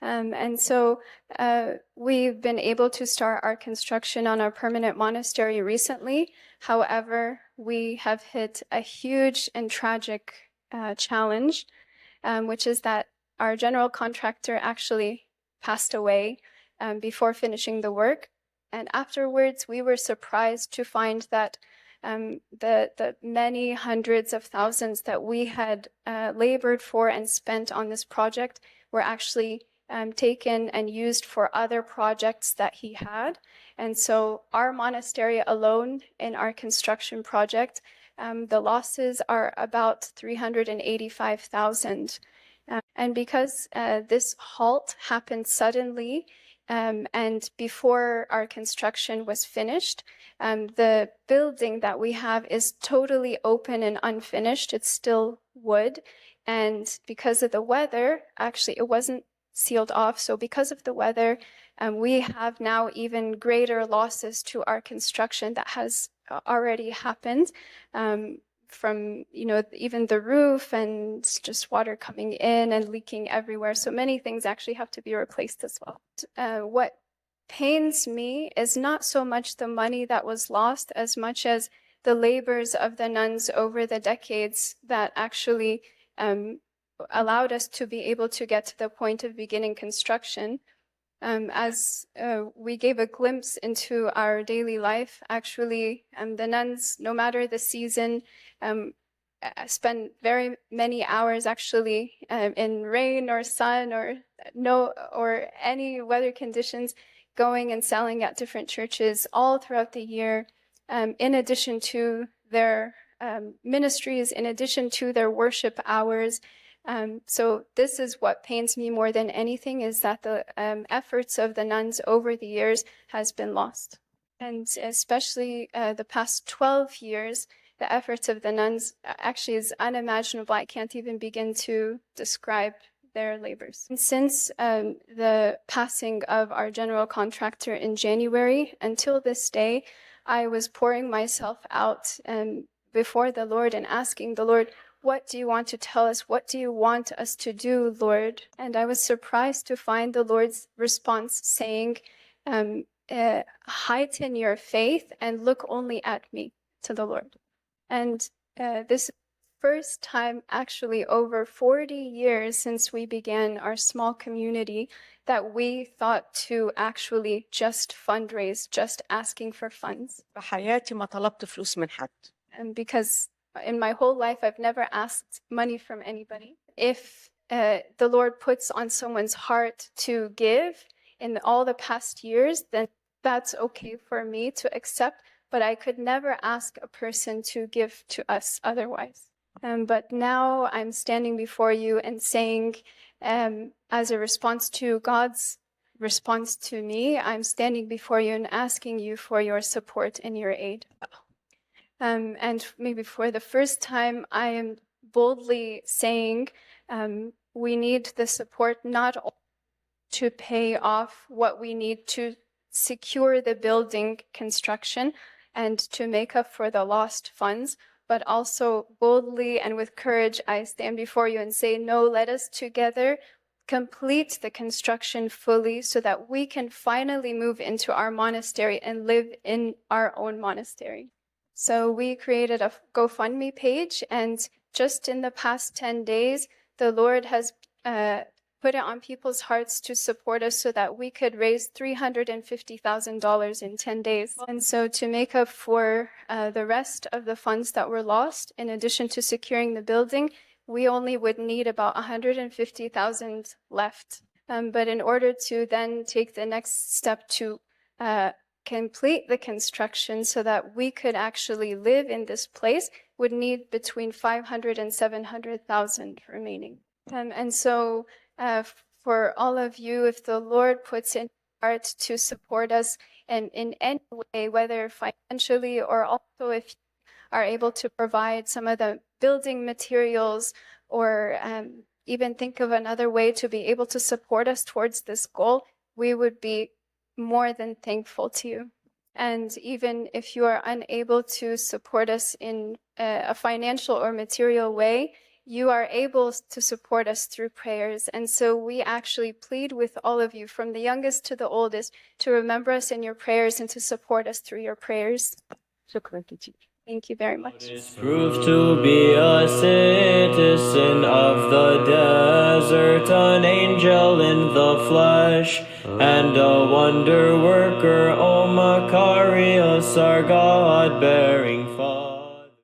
And so we've been able to start our construction on our permanent monastery recently. However, we have hit a huge and tragic challenge, which is that our general contractor actually passed away before finishing the work. And afterwards, we were surprised to find that the many hundreds of thousands that we had labored for and spent on this project were actually taken and used for other projects that he had. And so our monastery alone in our construction project, the losses are about 385,000. And because this halt happened suddenly, and before our construction was finished, the building that we have is totally open and unfinished. It's still wood. And because of the weather, actually, it wasn't sealed off. So because of the weather, we have now even greater losses to our construction that has already happened. From, even the roof and just water coming in and leaking everywhere. So many things actually have to be replaced as well. What pains me is not so much the money that was lost as much as the labors of the nuns over the decades that actually allowed us to be able to get to the point of beginning construction. As we gave a glimpse into our daily life, actually, the nuns, no matter the season, spend very many hours actually in rain or sun or any weather conditions, going and selling at different churches all throughout the year, in addition to their ministries, in addition to their worship hours. So this is what pains me more than anything, is that the efforts of the nuns over the years has been lost. And especially the past 12 years, the efforts of the nuns actually is unimaginable. I can't even begin to describe their labors. And since the passing of our general contractor in January until this day, I was pouring myself out before the Lord and asking the Lord, what do you want to tell us? What do you want us to do, Lord? And I was surprised to find the Lord's response saying, heighten your faith and look only at me, to the Lord. And this first time, actually over 40 years since we began our small community, that we thought to actually just fundraise, just asking for funds. بحياتي ما طلبت فلوس من حد. And because in my whole life, I've never asked money from anybody. If the Lord puts on someone's heart to give in all the past years, then that's okay for me to accept, but I could never ask a person to give to us otherwise. But now I'm standing before you and saying, as a response to God's response to me, I'm standing before you and asking you for your support and your aid. And maybe for the first time, I am boldly saying we need the support not only to pay off what we need to secure the building construction and to make up for the lost funds, but also boldly and with courage, I stand before you and say, no, let us together complete the construction fully so that we can finally move into our monastery and live in our own monastery. So we created a GoFundMe page, and just in the past 10 days, the Lord has put it on people's hearts to support us so that we could raise $350,000 in 10 days. And so to make up for the rest of the funds that were lost, in addition to securing the building, we only would need about $150,000 left. But in order to then take the next step to complete the construction so that we could actually live in this place, would need between $500,000 and $700,000 remaining. And so for all of you, if the Lord puts in heart to support us in any way, whether financially or also if you are able to provide some of the building materials or even think of another way to be able to support us towards this goal, we would be more than thankful to you. And even if you are unable to support us in a financial or material way, you are able to support us through prayers. And so we actually plead with all of you, from the youngest to the oldest, to remember us in your prayers and to support us through your prayers. شكرا كتير. Thank you very much. Proved to be a citizen of the desert, an angel in the flesh, and a wonder worker, O Macarius, our God-bearing